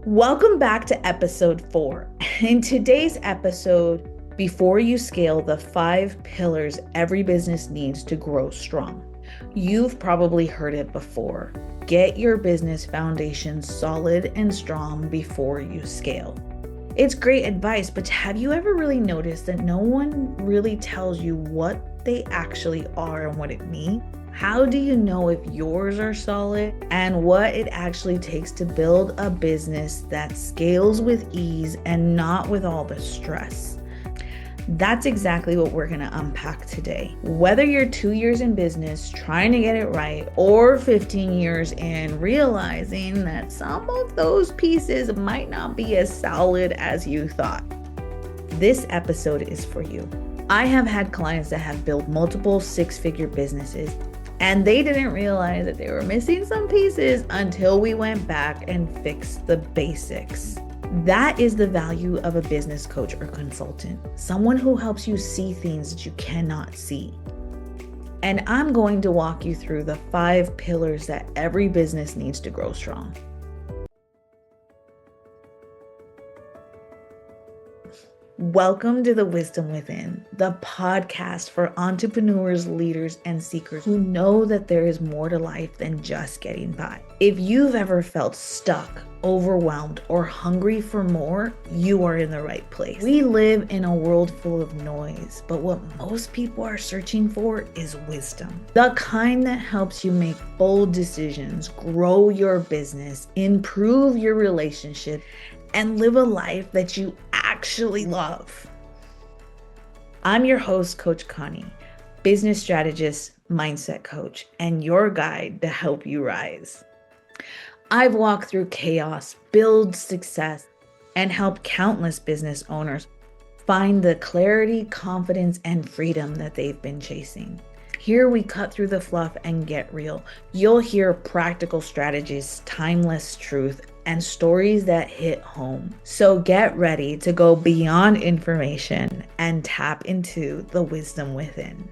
Welcome back to episode 4. In today's episode, before you scale, the 5 pillars every business needs to grow strong. You've probably heard it before. Get your business foundation solid and strong before you scale. It's great advice, but have you ever really noticed that no one really tells you what they actually are and what it means? How do you know if yours are solid and what it actually takes to build a business that scales with ease and not with all the stress? That's exactly what we're going to unpack today. Whether you're 2 years in business trying to get it right or 15 years in realizing that some of those pieces might not be as solid as you thought, this episode is for you. I have had clients that have built multiple 6-figure businesses, and they didn't realize that they were missing some pieces until we went back and fixed the basics. That is the value of a business coach or consultant, someone who helps you see things that you cannot see. And I'm going to walk you through the 5 pillars that every business needs to grow strong. Welcome to The Wisdom Within, the podcast for entrepreneurs, leaders, and seekers who know that there is more to life than just getting by. If you've ever felt stuck, overwhelmed, or hungry for more, you are in the right place. We live in a world full of noise, but what most people are searching for is wisdom. The kind that helps you make bold decisions, grow your business, improve your relationship, and live a life that you actually love. I'm your host, Coach Connie, business strategist, mindset coach, and your guide to help you rise. I've walked through chaos, build success, and helped countless business owners find the clarity, confidence, and freedom that they've been chasing. Here we cut through the fluff and get real. You'll hear practical strategies, timeless truth, and stories that hit home. So get ready to go beyond information and tap into the wisdom within.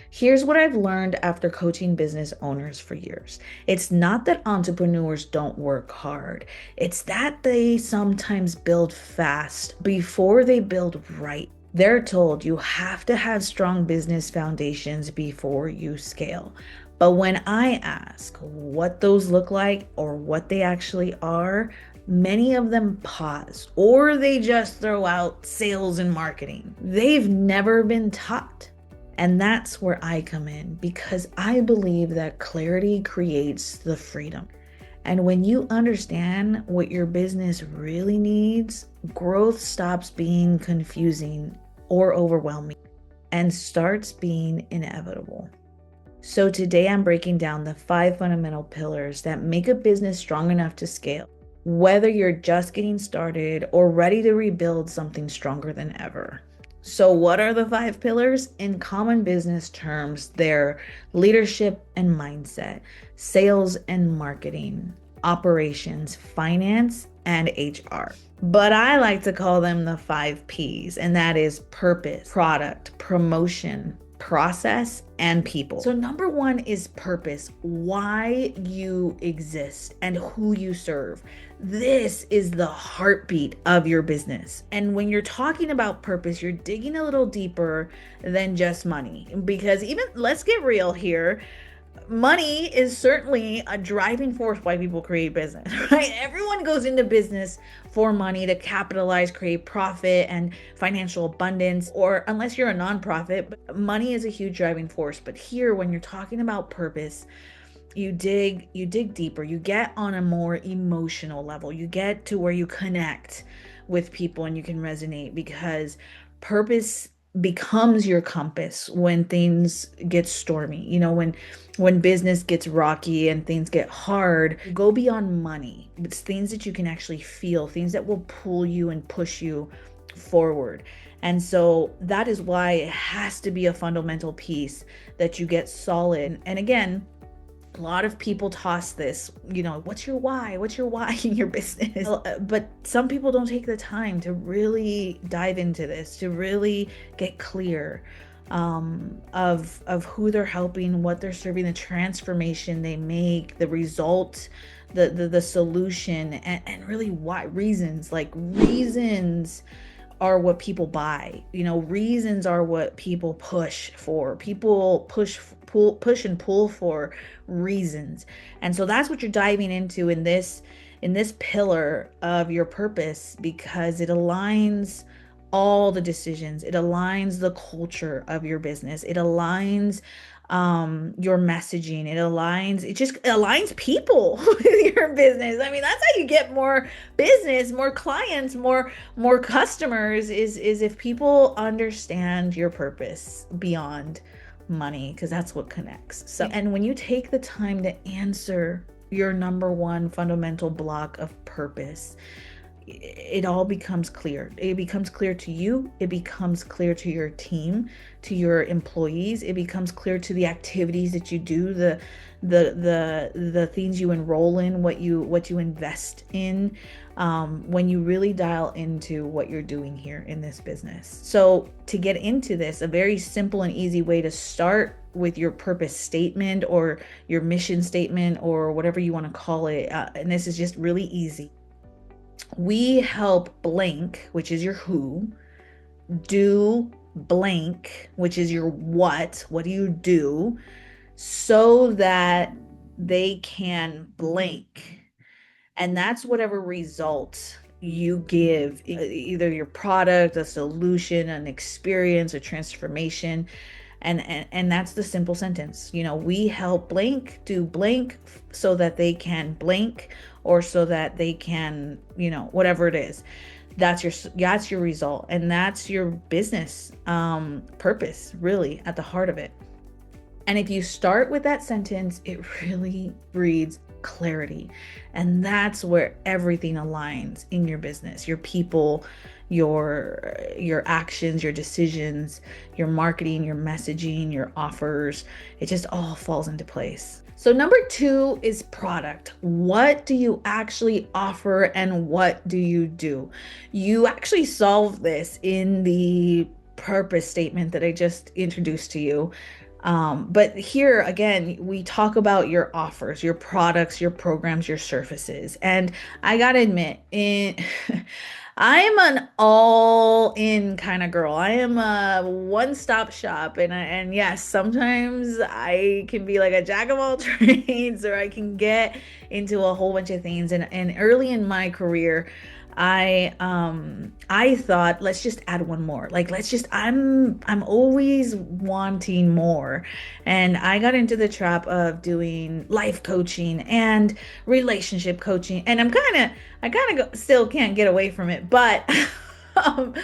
Here's what I've learned after coaching business owners for years. It's not that entrepreneurs don't work hard. It's that they sometimes build fast before they build right. They're told you have to have strong business foundations before you scale. But when I ask what those look like or what they actually are, many of them pause or they just throw out sales and marketing. They've never been taught. And that's where I come in, because I believe that clarity creates the freedom. And when you understand what your business really needs, growth stops being confusing or overwhelming and starts being inevitable. So today I'm breaking down the 5 fundamental pillars that make a business strong enough to scale, whether you're just getting started or ready to rebuild something stronger than ever. So what are the 5 pillars? In common business terms, they're leadership and mindset, sales and marketing, operations, finance, and HR. But I like to call them the 5 Ps, and that is purpose, product, promotion, process, and people. So number 1 is purpose, why you exist and who you serve. This is the heartbeat of your business. And when you're talking about purpose, you're digging a little deeper than just money, because let's get real here. Money is certainly a driving force why people create business, right? Everyone goes into business for money to capitalize, create profit and financial abundance, or unless you're a nonprofit, but money is a huge driving force. But here, when you're talking about purpose, you dig deeper, you get on a more emotional level, you get to where you connect with people and you can resonate, because purpose becomes your compass when things get stormy. You know, when business gets rocky and things get hard, go beyond money. It's things that you can actually feel, things that will pull you and push you forward. And so that is why it has to be a fundamental piece that you get solid. And again, a lot of people toss this, what's your why? What's your why in your business? But some people don't take the time to really dive into this, to really get clear. of who they're helping, what they're serving, the transformation they make, the result, the solution, and really why reasons, like reasons are what people buy. Reasons are what people push for. People push and pull for reasons. And so that's what you're diving into in this pillar of your purpose, because it aligns all the decisions. It aligns the culture of your business. It aligns your messaging. It just aligns people with your business. I mean, that's how you get more business, more clients, more customers, is if people understand your purpose beyond money, because that's what connects. So, and when you take the time to answer your number one fundamental block of purpose, it all becomes clear. It becomes clear to you. It becomes clear to your team, to your employees. It becomes clear to the activities that you do, the things you enroll in, what you invest in, when you really dial into what you're doing here in this business. So to get into this, a very simple and easy way to start with your purpose statement or your mission statement or whatever you want to call it, and this is just really easy. We help blank, which is your who, do blank, which is your what. What do you do so that they can blank? And that's whatever result you give, either your product, a solution, an experience, a transformation. And that's the simple sentence. We help blank do blank so that they can blank, or so that they can, whatever it is. That's your result, and that's your business purpose, really at the heart of it. And if you start with that sentence, it really breeds clarity. And that's where everything aligns in your business, your people, your actions, your decisions, your marketing, your messaging, your offers. It just all falls into place. So number two is product. What do you actually offer and what do you do? You actually solve this in the purpose statement that I just introduced to you. But here again, we talk about your offers, your products, your programs, your services. And I gotta admit, I'm an all-in kind of girl. I am a one-stop shop, and yes, sometimes I can be like a jack of all trades, or I can get into a whole bunch of things. And early in my career, I thought, let's just add one more. Like, I'm always wanting more. And I got into the trap of doing life coaching and relationship coaching. And I kind of still can't get away from it, but um,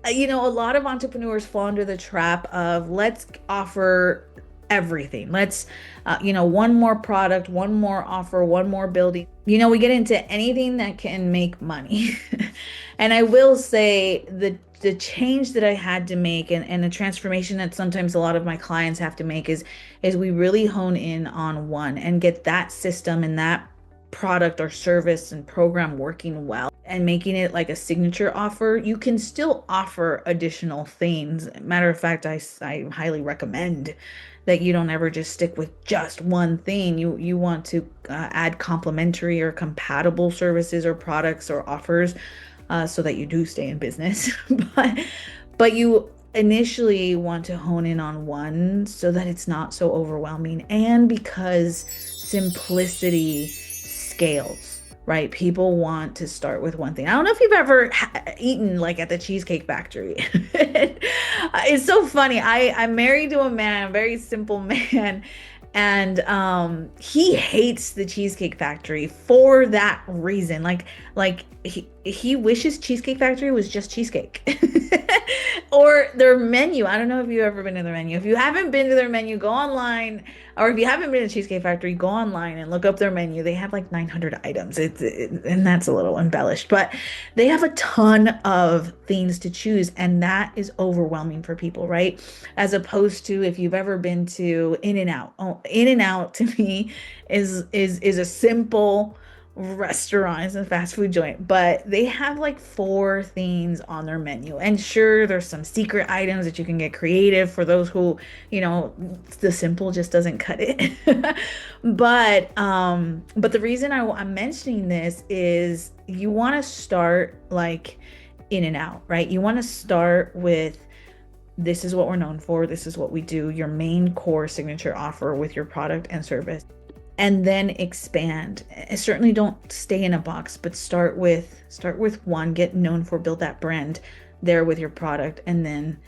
a lot of entrepreneurs fall under the trap of, let's offer everything. Let's, one more product, one more offer, one more building. We get into anything that can make money. And I will say the change that I had to make, and the transformation that sometimes a lot of my clients have to make, is we really hone in on one and get that system and that product or service and program working well and making it like a signature offer. You can still offer additional things. Matter of fact, I highly recommend that you don't ever just stick with just one thing. You want to add complementary or compatible services or products or offers, so that you do stay in business. but you initially want to hone in on one so that it's not so overwhelming, and because simplicity scales, right? People want to start with one thing. I don't know if you've ever eaten like at the Cheesecake Factory. It's so funny. I'm married to a man, a very simple man, and he hates the Cheesecake Factory for that reason. Like he wishes Cheesecake Factory was just cheesecake. Or their menu. I don't know if you've ever been to their menu. If you haven't been to their menu, go online. Or if you haven't been to Cheesecake Factory, go online and look up their menu. They have like 900 items. And that's a little embellished, but they have a ton of things to choose, and that is overwhelming for people, right? As opposed to, if you've ever been to In-N-Out. Oh, In-N-Out to me is a simple restaurants and fast food joint, but they have like four things on their menu. And sure, there's some secret items that you can get creative for those who, you know, the simple just doesn't cut it. But the reason I'm mentioning this is you want to start like in and out, right? You want to start with this is what we're known for, this is what we do, your main core signature offer with your product and service, and then expand. Certainly don't stay in a box, but start with one, get known for, build that brand there with your product, and then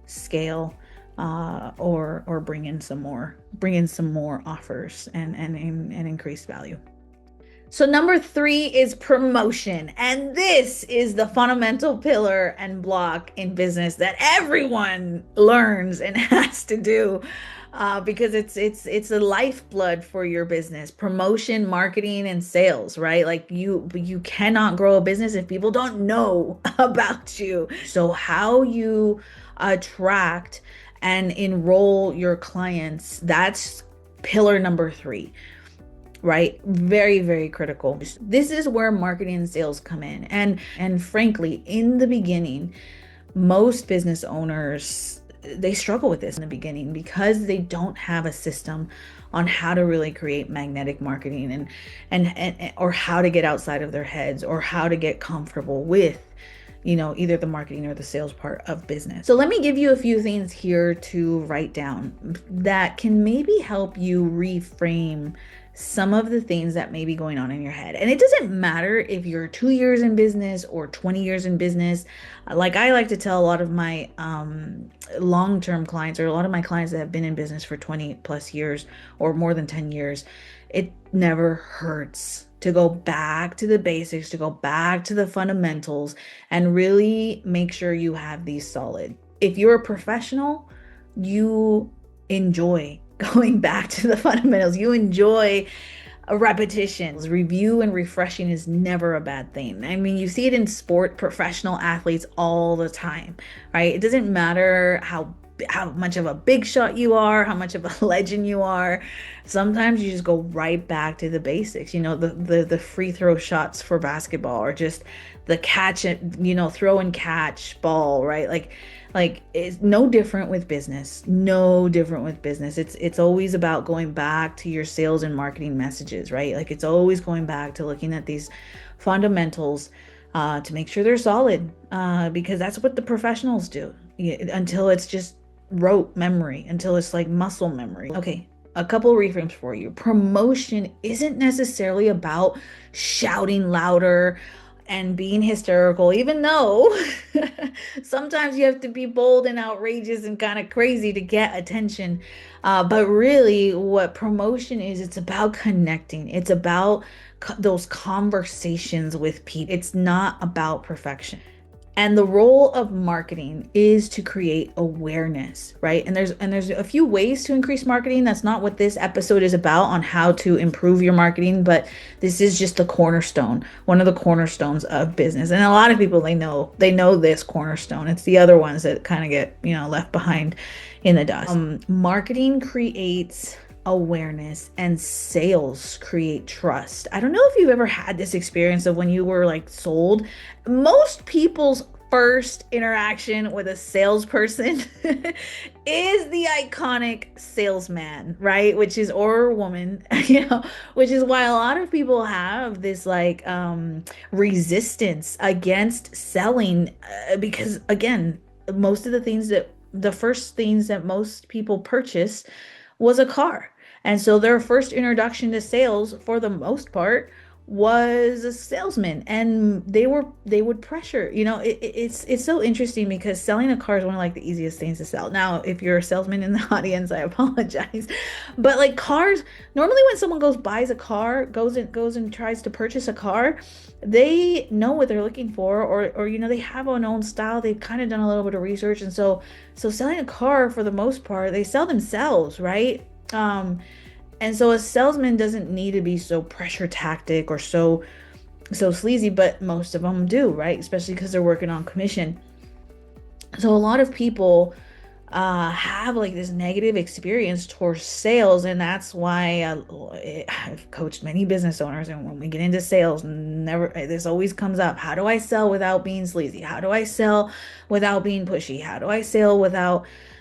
scale, or bring in some more offers and increase value. So number three is promotion. And this is the fundamental pillar and block in business that everyone learns and has to do, because it's a lifeblood for your business. Promotion, marketing, and sales, right? Like you cannot grow a business if people don't know about you. So how you attract and enroll your clients, that's pillar number three, right? Very, very critical. This is where marketing and sales come in. And frankly, in the beginning, most business owners, they struggle with this in the beginning because they don't have a system on how to really create magnetic marketing and or how to get outside of their heads, or how to get comfortable with, you know, either the marketing or the sales part of business. So let me give you a few things here to write down that can maybe help you reframe some of the things that may be going on in your head. And it doesn't matter if you're 2 years in business or 20 years in business. Like I like to tell a lot of my long-term clients, or a lot of my clients that have been in business for 20 plus years or more than 10 years, it never hurts to go back to the basics, to go back to the fundamentals, and really make sure you have these solid. If you're a professional, you enjoy going back to the fundamentals. You enjoy a repetition. Review and refreshing is never a bad thing. I mean, you see it in sport, professional athletes all the time, right? It doesn't matter how much of a big shot you are, how much of a legend you are. Sometimes you just go right back to the basics. You know, the free throw shots for basketball, or just the catch and, you know, throw and catch ball, right? Like it's no different with business. No different with business. It's always about going back to your sales and marketing messages, right? Like it's always going back to looking at these fundamentals to make sure they're solid, because that's what the professionals do, until it's just rote memory, until it's like muscle memory. Okay, a couple reframes for you. Promotion isn't necessarily about shouting louder and being hysterical, even though sometimes you have to be bold and outrageous and kind of crazy to get attention. But really, what promotion is, it's about connecting. It's about those conversations with people. It's not about perfection. And the role of marketing is to create awareness, right? And there's a few ways to increase marketing. That's not what this episode is about, on how to improve your marketing, but this is just the cornerstone, one of the cornerstones of business. And a lot of people, they know this cornerstone. It's the other ones that kind of get, you know, left behind in the dust. Marketing creates awareness, and sales create trust. I don't know if you've ever had this experience of when you were like sold. Most people's first interaction with a salesperson is the iconic salesman, right? Which is, or woman, you know, which is why a lot of people have this like resistance against selling, because again, most of the first things that most people purchase was a car. And so their first introduction to sales, for the most part, was a salesman, and they would pressure. You know, it's so interesting because selling a car is one of like the easiest things to sell. Now, if you're a salesman in the audience, I apologize, but like cars, normally when someone buys a car, goes and tries to purchase a car, they know what they're looking for, or you know, they have an own style. They've kind of done a little bit of research, and so selling a car, for the most part, they sell themselves, right? And so a salesman doesn't need to be so pressure tactic or so sleazy, but most of them do, right? Especially because they're working on commission. So a lot of people have like this negative experience towards sales. And that's why I've coached many business owners. And when we get into sales, never, this always comes up. How do I sell without being sleazy? How do I sell without being pushy? How do I sell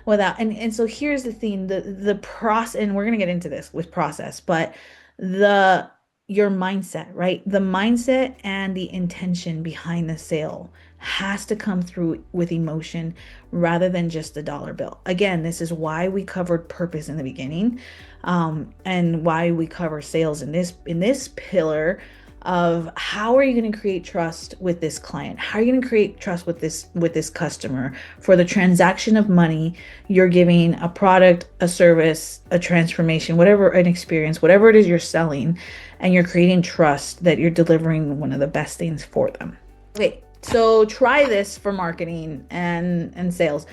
and so here's the thing, the process, and we're gonna get into this with process, but the your mindset, right? The mindset and the intention behind the sale has to come through with emotion rather than just the dollar bill. Again, this is why we covered purpose in the beginning, and why we cover sales in this pillar of how are you going to create trust with this client? How are you going to create trust with this customer for the transaction of money? You're giving a product, a service, a transformation, whatever, an experience, whatever it is you're selling, and you're creating trust that you're delivering one of the best things for them. Okay, so try this for marketing and sales,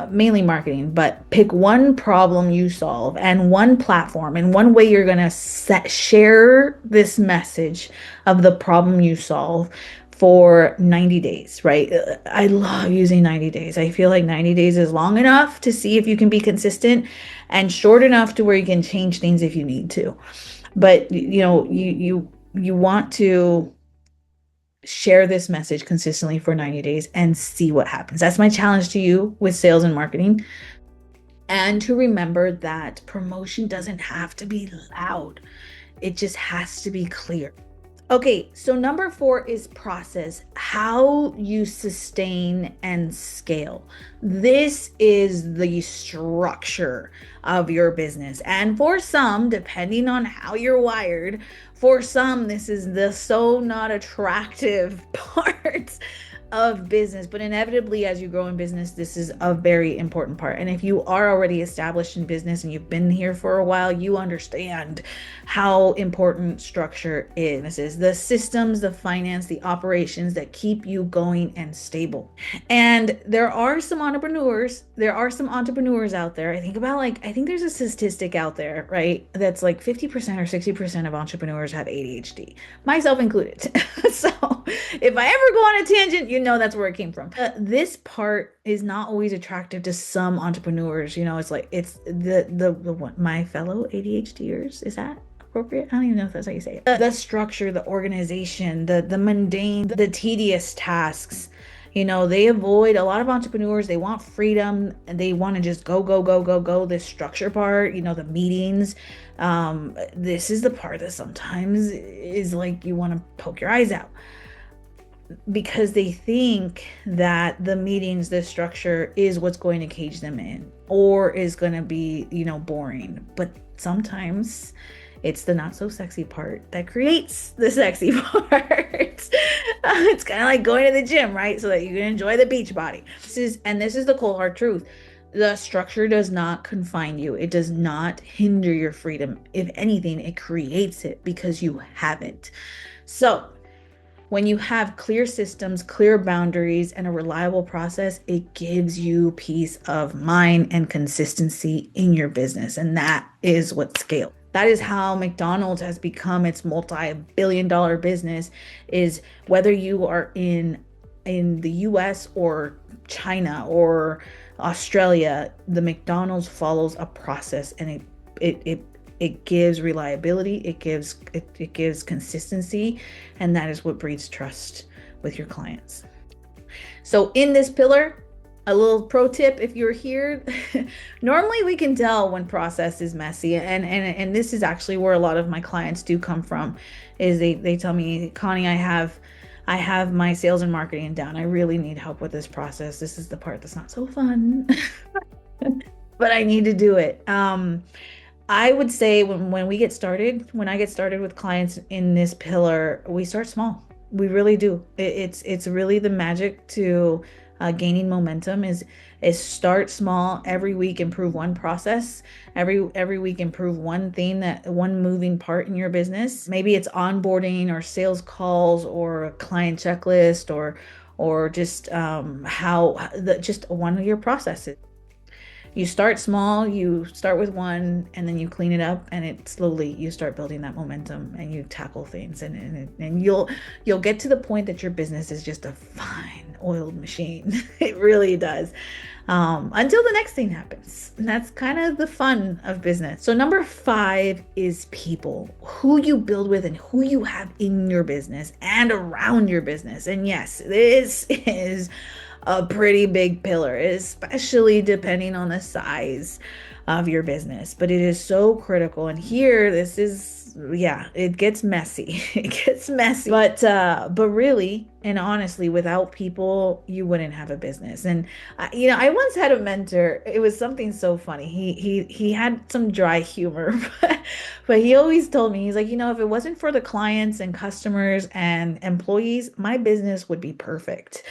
mainly marketing, but pick one problem you solve and one platform and one way you're going to share this message of the problem you solve for 90 days, right? I love using 90 days. I feel like 90 days is long enough to see if you can be consistent and short enough to where you can change things if you need to. But you want to share this message consistently for 90 days and see what happens. That's my challenge to you with sales and marketing. And to remember that promotion doesn't have to be loud. It just has to be clear. Okay, so number 4 is process, how you sustain and scale. This is the structure of your business. And for some, depending on how you're wired, for some, this is the so not attractive part of business, but inevitably as you grow in business, this is a very important part. And if you are already established in business and you've been here for a while, you understand how important structure is. This is the systems, the finance, the operations that keep you going and stable. And there are some entrepreneurs out there. I think there's a statistic out there, right? That's like 50% or 60% of entrepreneurs have ADHD, myself included. So if I ever go on a tangent, that's where it came from. This part is not always attractive to some entrepreneurs. It's like it's the what, my fellow ADHDers. Is that appropriate? I don't even know if that's how you say it. The structure, the organization, the mundane, the tedious tasks. They avoid, a lot of entrepreneurs, they want freedom and they want to just go, go, go, go, go. This structure part, the meetings. This is the part that sometimes is like you want to poke your eyes out, because they think that the meetings, the structure is what's going to cage them in or is going to be, boring. But sometimes it's the not so sexy part that creates the sexy part. It's kind of like going to the gym, right? So that you can enjoy the beach body. This is the cold hard truth. The structure does not confine you. It does not hinder your freedom. If anything, it creates it because you have it. So when you have clear systems, clear boundaries, and a reliable process, it gives you peace of mind and consistency in your business. And that is what scales. That is how McDonald's has become its multi-billion-dollar business, is whether you are in the US or China or Australia, the McDonald's follows a process, and it gives reliability, it gives consistency, and that is what breeds trust with your clients. So in this pillar, a little pro tip if you're here, normally we can tell when process is messy, and this is actually where a lot of my clients do come from, is they tell me, Connie, I have my sales and marketing down. I really need help with this process. This is the part that's not so fun, but I need to do it. I would say when I get started with clients in this pillar, we start small. We really do. It's really the magic to gaining momentum is start small. Every week improve one process. Every week improve one thing, that one moving part in your business. Maybe it's onboarding or sales calls or a client checklist or just just one of your processes. You start small, you start with one, and then you clean it up, and it slowly you start building that momentum, and you tackle things, and you'll get to the point that your business is just a fine well-oiled machine. It really does. Until the next thing happens. And that's kind of the fun of business. So number 5 is people, who you build with and who you have in your business and around your business. And yes, this is a pretty big pillar, especially depending on the size of your business. But it is so critical. And here, this is, yeah, it gets messy. It gets messy. But really and honestly, without people, you wouldn't have a business. And I once had a mentor. It was something so funny. He had some dry humor, but he always told me, he's like, if it wasn't for the clients and customers and employees, my business would be perfect.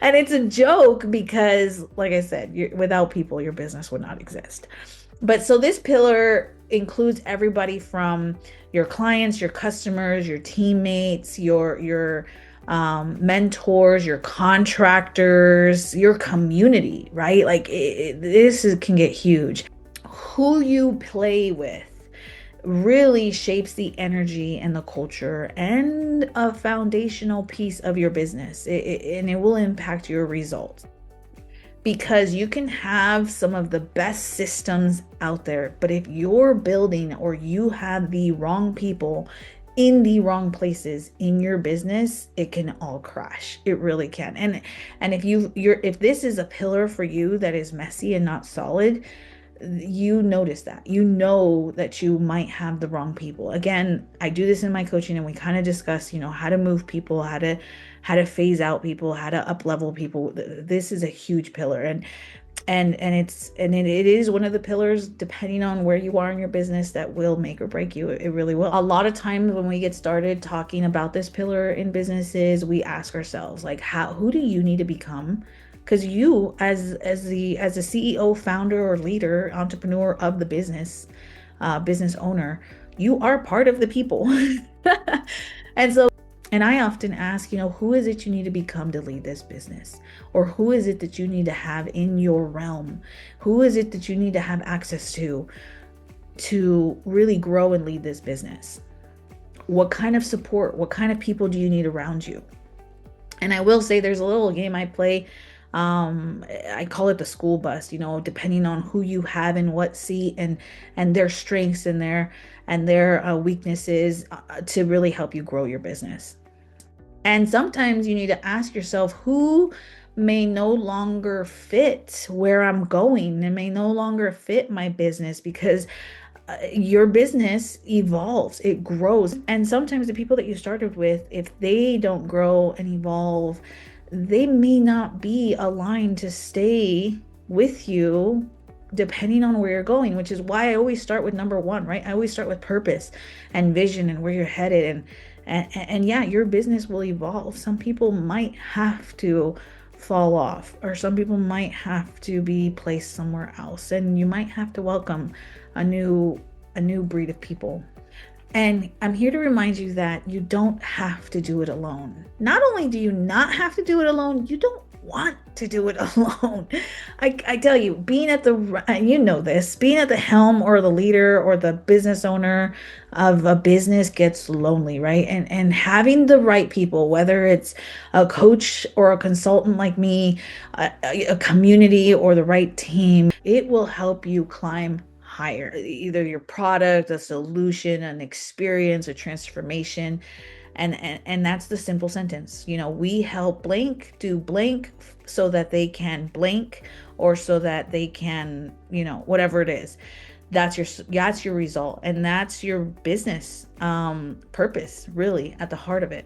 And it's a joke because, like I said, without people, your business would not exist. But so this pillar includes everybody from your clients, your customers, your teammates, your mentors, your contractors, your community, right? Like can get huge. Who you play with really shapes the energy and the culture and a foundational piece of your business, and it will impact your results. Because you can have some of the best systems out there, but if you're building or you have the wrong people in the wrong places in your business, it can all crash. It really can. And if this is a pillar for you that is messy and not solid, you notice that. You know that you might have the wrong people. Again, I do this in my coaching, and we kind of discuss, how to move people, how to phase out people, how to up level people. This is a huge pillar, and it is one of the pillars, depending on where you are in your business, that will make or break you. It really will. A lot of times when we get started talking about this pillar in businesses, we ask ourselves, like, who do you need to become? Because you, as a CEO, founder, or leader, entrepreneur of the business, business owner, you are part of the people. And I often ask, who is it you need to become to lead this business? Or who is it that you need to have in your realm? Who is it that you need to have access to really grow and lead this business? What kind of support, what kind of people do you need around you? And I will say, there's a little game I play. I call it the school bus, depending on who you have in what seat, and their strengths and their weaknesses, to really help you grow your business. And sometimes you need to ask yourself, who may no longer fit where I'm going, and may no longer fit my business, because your business evolves, it grows. And sometimes the people that you started with, if they don't grow and evolve, they may not be aligned to stay with you, depending on where you're going, which is why I always start with number 1, right? I always start with purpose and vision and where you're headed. And yeah, your business will evolve. Some people might have to fall off, or some people might have to be placed somewhere else, and you might have to welcome a new breed of people. And I'm here to remind you that you don't have to do it alone. Not only do you not have to do it alone, you don't want to do it alone. I tell you, being at the helm, or the leader, or the business owner of a business, gets lonely, right? And having the right people, whether it's a coach or a consultant like me, a community, or the right team, it will help you climb higher, either your product, a solution, an experience, a transformation. And that's the simple sentence. We help blank do blank so that they can blank, or so that they can, whatever it is. That's your result, and that's your business purpose, really, at the heart of it.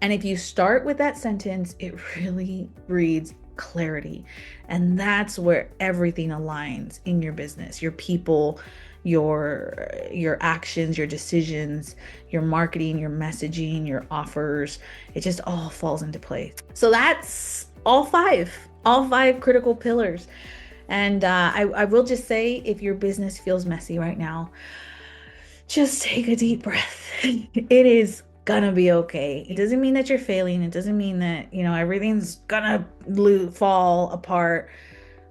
And if you start with that sentence, it really breeds clarity. And that's where everything aligns in your business, your people, your actions, your decisions, your marketing, your messaging, your offers. It just all falls into place. So that's all five critical pillars. And I will just say, if your business feels messy right now, just take a deep breath. It is gonna be okay. It doesn't mean that you're failing. It doesn't mean that, everything's gonna fall apart.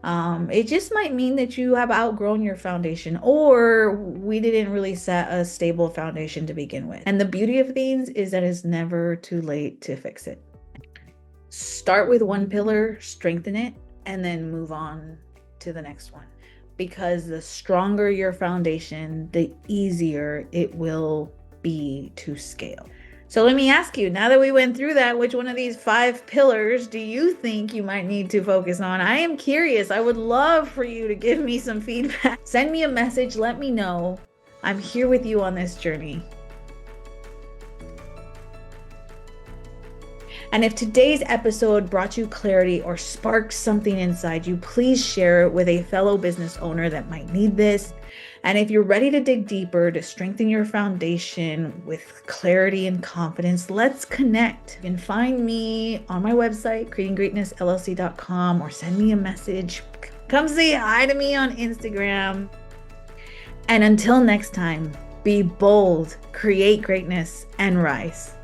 It just might mean that you have outgrown your foundation, or we didn't really set a stable foundation to begin with. And the beauty of things is that it's never too late to fix it. Start with one pillar, strengthen it, and then move on to the next one. Because the stronger your foundation, the easier it will be to scale. So let me ask you, now that we went through that, which one of these 5 pillars do you think you might need to focus on? I am curious. I would love for you to give me some feedback. Send me a message. Let me know. I'm here with you on this journey. And if today's episode brought you clarity or sparked something inside you, please share it with a fellow business owner that might need this. And if you're ready to dig deeper, to strengthen your foundation with clarity and confidence, let's connect. You can find me on my website, creatinggreatnessllc.com, or send me a message. Come say hi to me on Instagram. And until next time, be bold, create greatness, and rise.